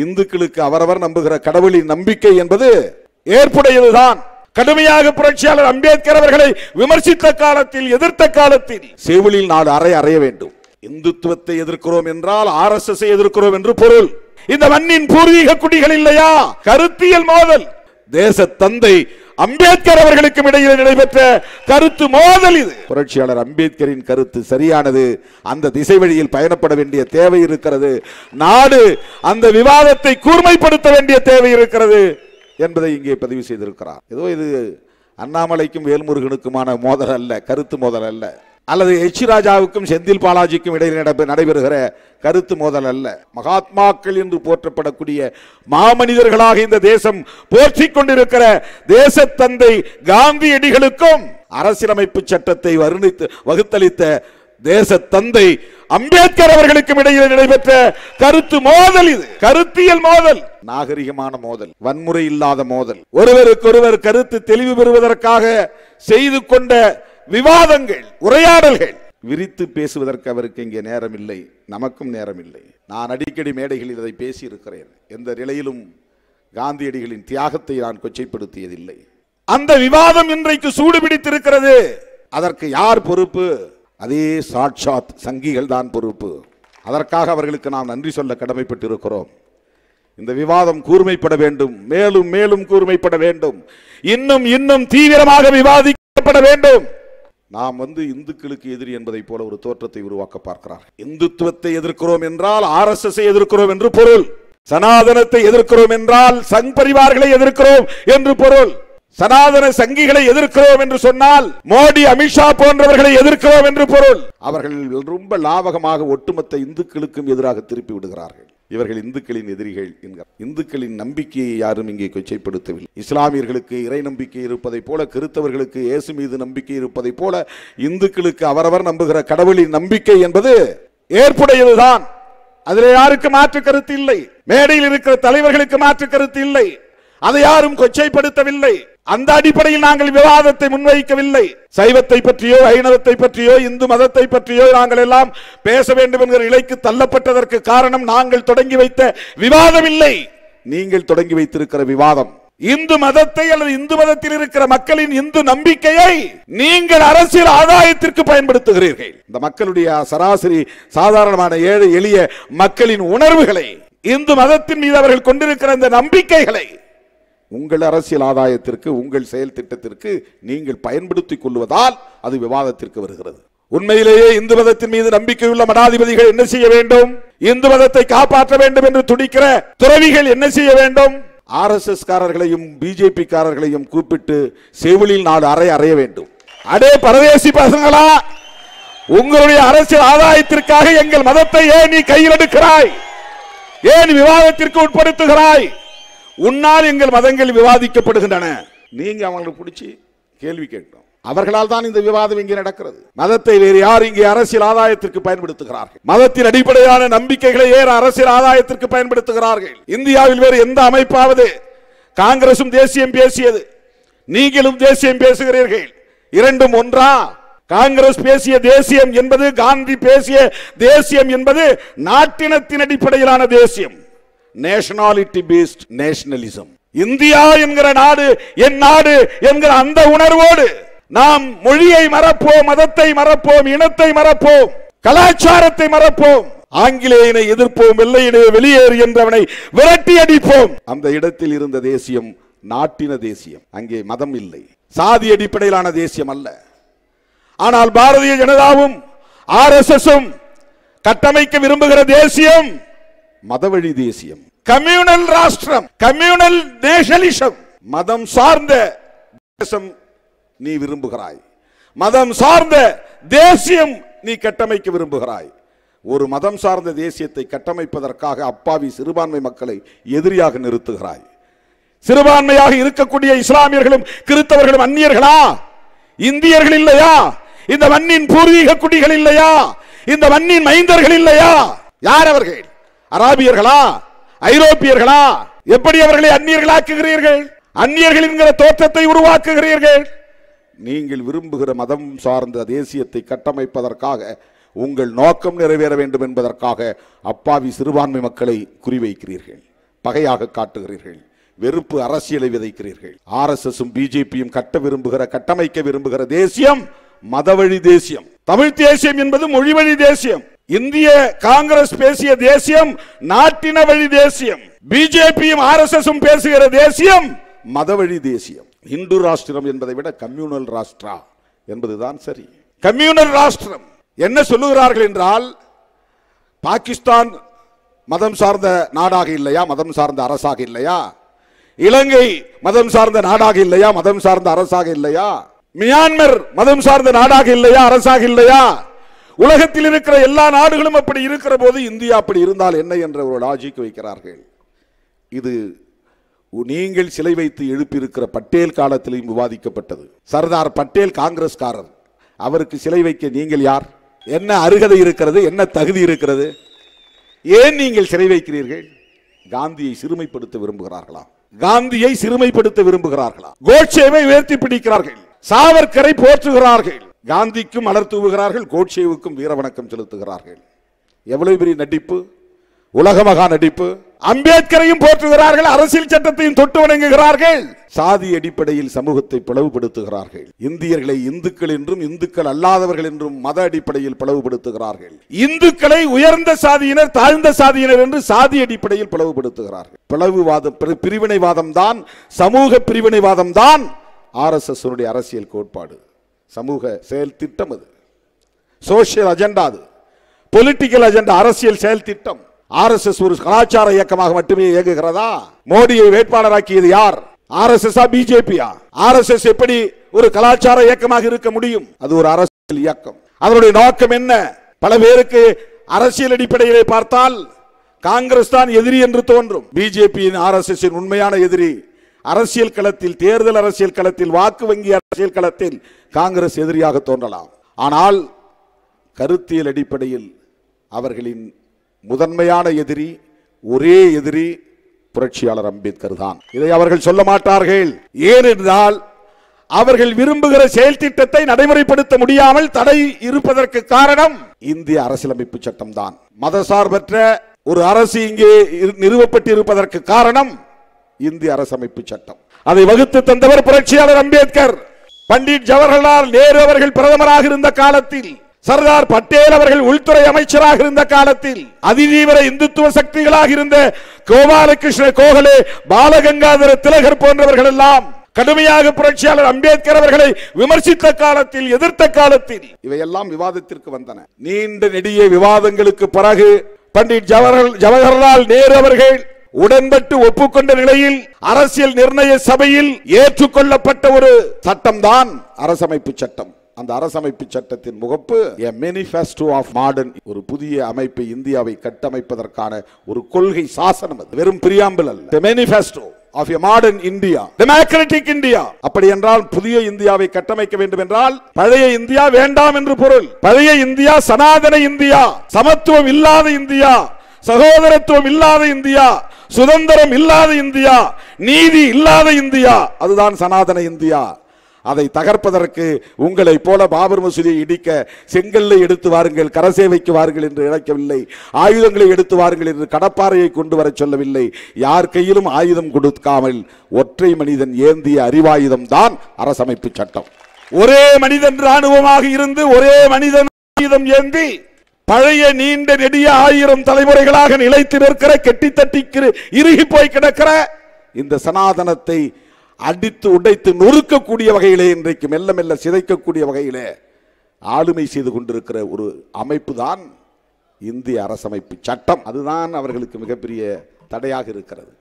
இந்துக்களுக்கு அவரவர் நம்புகிற கடவுளின் நம்பிக்கை என்பது ஏற்புடையதுதான். கடுமையாக புரட்சியாளர் அம்பேத்கர் அவர்களை விமர்சித்த காலத்தில், எதிர்த்த காலத்தில் செவிலில் நாடு அறைய வேண்டும். இந்துத்துவத்தை எதிர்க்கிறோம் என்றால் RSS எதிர்க்கிறோம் என்று பொருள். இந்த மண்ணின் பூர்வீக குடிகள் இல்லையா? கருத்தியல் மோதல். தேச தந்தை அம்பேத்கர் அவர்களுக்கும் இடையில் நடைபெற்ற கருத்து மோதல் இது. புரட்சியாளர் அம்பேத்கரின் கருத்து சரியானது. அந்த திசை வழியில் பயணப்பட வேண்டிய தேவை இருக்கிறது. நாடு அந்த விவாதத்தை கூர்மைப்படுத்த வேண்டிய தேவை இருக்கிறது என்பதை இங்கே பதிவு செய்திருக்கிறார். ஏதோ இது அண்ணாமலைக்கும் வேல்முருகனுக்குமான மோதல் அல்ல, கருத்து மோதல் அல்ல, அல்லது H. ராஜாவுக்கும் செந்தில் பாலாஜிக்கும் இடையில் நடைபெறுகிற கருத்து மோதல் அல்ல. மகாத்மாக்கள் என்று போற்றப்படக்கூடிய மாமனிதர்களாக இந்த தேசம் போற்றிக் கொண்டிருக்கிற தேச தந்தை காந்தியடிகளுக்கும் அரசியலமைப்பு சட்டத்தை வகுத்தளித்த தேச தந்தை அம்பேத்கர் அவர்களுக்கும் இடையில் நடைபெற்ற கருத்து மோதல் இது. கருத்தியல் மோதல், நாகரிகமான மோதல், வன்முறை இல்லாத மோதல், ஒருவருக்கொருவர் கருத்து தெளிவு பெறுவதற்காக செய்து கொண்ட விவாதங்கள், உரையாடல்கள். விரித்து பேசுவதற்கு அவருக்கு இங்கே நேரம் இல்லை, நமக்கும் நேரம் இல்லை. நான் அடிக்கடி மேடைகளில் இதை பேசி இருக்கிறேன். எந்த நிலையிலும் காந்தியடிகளின் தியாகத்தை நான் கொச்சைப்படுத்தியதில்லை. அந்த விவாதம் இன்றைக்கு சூடு பிடித்திருக்கிறது. அதற்கு யார் பொறுப்பு? அதே சாட்சாத் சங்கிகள் தான் பொறுப்பு. அதற்காக அவர்களுக்கு நாம் நன்றி சொல்ல கடமைப்பட்டிருக்கிறோம். இந்த விவாதம் கூர்மைப்பட வேண்டும், மேலும் மேலும் கூர்மைப்பட வேண்டும், இன்னும் இன்னும் தீவிரமாக விவாதிக்கப்பட வேண்டும். நாம் இந்துக்களுக்கு எதிரி என்பதை போல ஒரு தோற்றத்தை உருவாக்க பார்க்கிறார். இந்துத்துவத்தை எதிர்க்கிறோம் என்றால் RSS எதிர்க்கிறோம் என்று பொருள். சனாதனத்தை எதிர்க்கிறோம் என்றால் சங் பரிவார்களை எதிர்க்கிறோம் என்று பொருள். சனாதன சங்கிகளை எதிர்க்கிறோம் என்று சொன்னால் மோடி, அமித்ஷா போன்றவர்களை எதிர்க்கிறோம் என்று பொருள். அவர்கள் ரொம்ப லாபகமாக ஒட்டுமொத்த இந்துக்களுக்கும் எதிராக திருப்பி விடுகிறார்கள். இவர்கள் இந்துக்களின் எதிரிகள் என்கிறார். இந்துக்களின் நம்பிக்கையை யாரும் இங்கே கொச்சைப்படுத்தவில்லை. இஸ்லாமியர்களுக்கு இறை நம்பிக்கை இருப்பதை போல, கிறிஸ்தவர்களுக்கு இயேசு மீது நம்பிக்கை இருப்பதை போல, இந்துக்களுக்கு அவரவர் நம்புகிற கடவுளின் நம்பிக்கை என்பது ஏற்புடையதுதான். அதில் யாருக்கு மாற்று கருத்து இல்லை. மேடையில் இருக்கிற தலைவர்களுக்கு மாற்று கருத்து இல்லை. அதை யாரும் கொச்சைப்படுத்தவில்லை. அந்த அடிப்படையில் நாங்கள் விவாதத்தை முன்வைக்கவில்லை. சைவத்தை பற்றியோ, ஐணவத்தை பற்றியோ, இந்து மதத்தை பற்றியோ நாங்கள் எல்லாம் பேச வேண்டும் என்கிற நிலைக்கு தள்ளப்பட்டதற்கு காரணம் நாங்கள் தொடங்கி வைத்த விவாதம் இல்லை, நீங்கள் தொடங்கி வைத்திருக்கிற விவாதம். இந்து மதத்தை அல்லது இந்து மதத்தில் இருக்கிற மக்களின் இந்து நம்பிக்கையை நீங்கள் அரசியல் ஆதாயத்திற்கு பயன்படுத்துகிறீர்கள். இந்த மக்களுடைய சராசரி சாதாரணமான ஏழை எளிய மக்களின் உணர்வுகளை, இந்து மதத்தின் மீது அவர்கள் கொண்டிருக்கிற இந்த நம்பிக்கைகளை உங்கள் அரசியல் ஆதாயத்திற்கு, உங்கள் செயல் திட்டத்திற்கு நீங்கள் பயன்படுத்திக் கொள்வதால் அது விவாதத்திற்கு வருகிறது. உண்மையிலேயே இந்து மதத்தின் மீது நம்பிக்கையுள்ள மடாதிபதிகள் என்ன செய்ய வேண்டும்? இந்து மதத்தை காப்பாற்ற வேண்டும் என்று துடிக்கிற துறவிகள் என்ன செய்ய வேண்டும்? RSS காரர்களையும் BJP காரர்களையும் கூப்பிட்டு செவிலில் நாடு அறைய வேண்டும். அடே பரதேசி பசங்களா, உங்களுடைய அரசியல் ஆதாயத்திற்காக எங்கள் மதத்தை ஏன் நீ கையில் எடுக்கிறாய்? ஏன் விவாதத்திற்கு உட்படுத்துகிறாய்? உன்னால் எங்கள் மதங்கள் விவாதிக்கப்படுகின்றன. நீங்க அவங்களுக்கு பிடிச்சி கேள்வி கேட்கணும். அவர்களால் தான் இந்த விவாதம் இங்கே நடக்கிறது. மதத்தை வேறு யார் இங்கே அரசியல் ஆதாயத்திற்கு பயன்படுத்துகிறார்கள்? மதத்தின் அடிப்படையான நம்பிக்கைகளை ஏன் அரசியல் ஆதாயத்திற்கு பயன்படுத்துகிறார்கள்? இந்தியாவில் வேறு எந்த அமைப்பாவது? காங்கிரசும் தேசியம் பேசியது, நீங்களும் தேசியம் பேசுகிறீர்கள். இரண்டும் ஒன்றா? காங்கிரஸ் பேசிய தேசியம் என்பது, காந்தி பேசிய தேசியம் என்பது நாட்டினத்தின் அடிப்படையிலான தேசியம், நேஷனாலிட்டி பேஸ்ட் நேஷனலிசம். இந்தியா என்கிற நாடு என் நாடு என்கிற அந்த உணர்வோடு நாம் மொழியை மறப்போம், மதத்தை மறப்போம், இனத்தை மறப்போம், கலாச்சாரத்தை மறப்போம், ஆங்கிலேயனை எதிர்ப்போம், வெள்ளையினை வெளியேறு என்றவனை விரட்டி அடிப்போம். அந்த இடத்தில் இருந்த தேசியம் நாட்டின தேசியம். அங்கே மதம் இல்லை, சாதி அடிப்படையிலான தேசியம் அல்ல. ஆனால் பாரதிய ஜனதாவும் RSSம் கட்டமைக்க விரும்புகிற தேசியம் மதவழி தேசியம், கம்யூனல் ராஷ்டிரம், கம்யூனல் நேஷனலிசம். மதம் சார்ந்த தேசம் நீ விரும்புகிறாய், மதம் சார்ந்த தேசியம் நீ கட்டமைக்க விரும்புகிறாய். ஒரு மதம் சார்ந்த தேசியத்தை கட்டமைப்பதற்காக அப்பாவி சிறுபான்மை மக்களை எதிரியாக நிறுத்துகிறாய். சிறுபான்மையாக இருக்கக்கூடிய இஸ்லாமியர்களும் கிறிஸ்தவர்களும் அந்நியர்களா? இந்தியர்கள் இல்லையா? இந்த மண்ணின் பூர்வீக குடிகள் இல்லையா? இந்த மண்ணின் மைந்தர்கள் இல்லையா? யார் அவர்கள்? அராபியர்களா? ஐரோப்பியர்களா? எப்படி அவர்களை அந்நியர்களாக்குகிறீர்கள்? அந்நியர்கள் என்கிற தோற்றத்தை உருவாக்குகிறீர்கள். நீங்கள் விரும்புகிற மதம் சார்ந்த தேசியத்தை கட்டமைப்பதற்காக, உங்கள் நோக்கம் நிறைவேற வேண்டும் என்பதற்காக அப்பாவி சிறுபான்மை மக்களை குறிவைக்கிறீர்கள். பகையாக காட்டுகிறீர்கள். வெறுப்பு அரசியலை விதைக்கிறீர்கள். ஆர்எஸ்எஸும் பிஜேபியும் கட்டமைக்க விரும்புகிற தேசியம் மதவழி தேசியம். தமிழ் தேசியம் என்பது மொழிவழி தேசியம். இந்திய காங்கிரஸ் பேசிய தேசியம் நாட்டின வழி தேசியம். பிஜேபியும் ஆர்எஸ்எஸும் பேசுகிற தேசியம் மதவழி தேசியம். இந்து ராஷ்டிரம் என்பதை விட கம்யூனல் ராஷ்டிரா என்பதுதான் சரி. கம்யூனல் ராஷ்டிரம் என்ன சொல்லுகிறார்கள் என்றால், பாகிஸ்தான் மதம் சார்ந்த நாடாக இல்லையா, மதம் சார்ந்த அரசாக இல்லையா? இலங்கை மதம் சார்ந்த நாடாக இல்லையா, மதம் சார்ந்த அரசாக இல்லையா? மியான்மர் மதம் சார்ந்த நாடாக இல்லையா, அரசாக இல்லையா? உலகத்தில் இருக்கிற எல்லா நாடுகளும் அப்படி இருக்கிற போது இந்தியா அப்படி இருந்தால் என்ன என்ற ஒரு லாஜிக் வைக்கிறார்கள். இது நீங்கள் சிலை வைத்து எழுப்பியிருக்கிற பட்டேல் காலத்திலும் விவாதிக்கப்பட்டது. சர்தார் பட்டேல் காங்கிரஸ்காரர், அவருக்கு சிலை வைக்க நீங்கள் யார்? என்ன அருகதை இருக்கிறது? என்ன தகுதி இருக்கிறது? ஏன் நீங்கள் சிலை வைக்கிறீர்கள்? காந்தியை சிறுமைப்படுத்த விரும்புகிறார்களா? காந்தியை சிறுமைப்படுத்த விரும்புகிறார்களா? கோட்சேவை உயர்த்தி பிடிக்கிறார்கள். சாவர்கரை போற்றுகிறார்கள். காந்திக்கும் மலர் தூவுகிறார்கள், கோட்சேவுக்கும் வீரவணக்கம் செலுத்துகிறார்கள். எவ்வளவு பெரிய நடிப்பு, உலக மகா நடிப்பு. அம்பேத்கரையும் போற்றுகிறார்கள், அரசியல் சட்டத்தையும் தொட்டு வணங்குகிறார்கள். சாதி அடிப்படையில் சமூகத்தை பிளவுபடுத்துகிறார்கள். இந்தியர்களை இந்துக்கள் என்றும் இந்துக்கள் அல்லாதவர்கள் என்றும் மத அடிப்படையில் பிளவுபடுத்துகிறார்கள். இந்துக்களை உயர்ந்த சாதியினர் தாழ்ந்த சாதியினர் என்று சாதி அடிப்படையில் பிளவுபடுத்துகிறார்கள். பிளவுவாதம், பிரிவினைவாதம் தான், சமூக பிரிவினைவாதம் தான் ஆர்எஸ்எஸ் அரசியல் கோட்பாடு. சமூக செயல் திட்டம் அது, சோசியல் அஜெண்டா, அது பொலிட்டிக்கல் அஜெண்டா, அரசியல் செயல் திட்டம். ஆர்எஸ்எஸ் ஒரு கலாச்சார இயக்கமாக மட்டுமே இயங்குகிறதா? மோடியை வேட்பாளராக்கியது யார்? ஆர்எஸ்எஸ் பிஜேபியா? ஆர்எஸ்எஸ் எப்படி ஒரு கலாச்சார இயக்கமாக இருக்க முடியும்? அது ஒரு அரசியல் இயக்கம். அதனுடைய நோக்கம் என்ன? பல பேருக்கு அரசியல் அடிப்படையிலே பார்த்தால் காங்கிரஸ் தான் எதிரி என்று தோன்றும். பிஜேபியின் ஆர்எஸ்எஸ் உண்மையான எதிரி அரசியல் களத்தில், தேர்தல் அரசியல் களத்தில், வாக்கு வங்கி அரசியல் களத்தில் காங்கிரஸ் எதிரியாக தோன்றலாம். ஆனால் கருத்தியல் அடிப்படையில் அவர்களின் முதன்மையான எதிரி, ஒரே எதிரி புரட்சியாளர் அம்பேத்கர் தான். இதை அவர்கள் சொல்ல மாட்டார்கள். ஏனென்றால் அவர்கள் விரும்புகிற செயல் திட்டத்தை நடைமுறைப்படுத்த முடியாமல் தடை இருப்பதற்கு காரணம் இந்திய அரசியலமைப்பு சட்டம் தான். மதசார்பற்ற ஒரு அரசு இங்கே நிறுவப்பட்டு இருப்பதற்கு காரணம் இந்திய அரசமைப்பு சட்டம். அதை வகுத்து தந்தவர் புரட்சியாளர் அம்பேத்கர். பண்டிட் ஜவஹர்லால் நேரு அவர்கள் பிரதமராக இருந்த காலத்தில், சர்தார் பட்டேல் அவர்கள் உள்துறை அமைச்சராக இருந்த காலத்தில், அதிதீவிர இந்துத்துவ சக்திகளாக இருந்த கோபாலகிருஷ்ண கோகலே, பாலகங்காதர திலகர் போன்றவர்கள் எல்லாம் கடுமையாக புரட்சியாளர் அம்பேத்கர் அவர்களை விமர்சித்த காலத்தில், எதிர்த்த காலத்தில் இவையெல்லாம் விவாதத்திற்கு வந்தன. நீண்ட நெடிய விவாதங்களுக்கு பிறகு பண்டிட் ஜவஹர்லால் நேரு அவர்கள் உடன்பட்டு ஒப்புக்கொண்ட நிலையில் அரசியல் நிர்ணய சபையில் ஏற்றுக்கொள்ளப்பட்ட ஒரு சட்டம் தான் அரசமைப்பு சட்டம். அந்த அரசமைப்பு சட்டத்தின் முகப்பு a manifesto of modern, ஒரு புதிய அமைப்பை இந்தியாவை கட்டமைப்பதற்கான ஒரு கொள்கை சாசனம். அது வெறும் பிரியாம்பிள் அல்ல, the manifesto of a modern India, democratic India. அப்படி என்றால் புதிய இந்தியாவை கட்டமைக்க வேண்டும் என்றால் பழைய இந்தியா வேண்டாம் என்று பொருள். பழைய இந்தியா சனாதன இந்தியா, சமத்துவம் இல்லாத இந்தியா, சகோதரத்துவம் இல்லாத இந்தியா, சுதந்திரம் இல்லாத இந்தியா, நீதி இல்லாத இந்தியா, அதுதான் சனாதன இந்தியா. அதை தகர்ப்பதற்கு உங்களை போல பாபர் மசூதியை இடிக்க செங்கல்லை எடுத்து வாருங்கள், கரசேவைக்கு வாருங்கள் என்று இழைக்கவில்லை. ஆயுதங்களை எடுத்து வாருங்கள் என்று கடப்பாறையை கொண்டு வர சொல்லவில்லை. யார் கையிலும் ஆயுதம் கொடுக்காமல் ஒற்றை மனிதன் ஏந்திய அறிவாயுதம் தான் அரசமைப்பு சட்டம். ஒரே மனிதன் ராணுவமாக இருந்து ஒரே மனிதன் ஆயுதம் ஏந்தி பழைய நீண்ட நெடிய 1000 தலைமுறைகளாக நிலைத்து நிற்கிற, கெட்டி தட்டி இறுகி போய் கிடக்கிற இந்த சனாதனத்தை அடித்து உடைத்து நொறுக்கக்கூடிய வகையிலே, இன்றைக்கு மெல்ல மெல்ல சிதைக்கக்கூடிய வகையிலே ஆளுமை செய்து கொண்டிருக்கிற ஒரு அமைப்பு தான் இந்திய அரசமைப்பு சட்டம். அதுதான் அவர்களுக்கு மிகப்பெரிய தடையாக இருக்கிறது.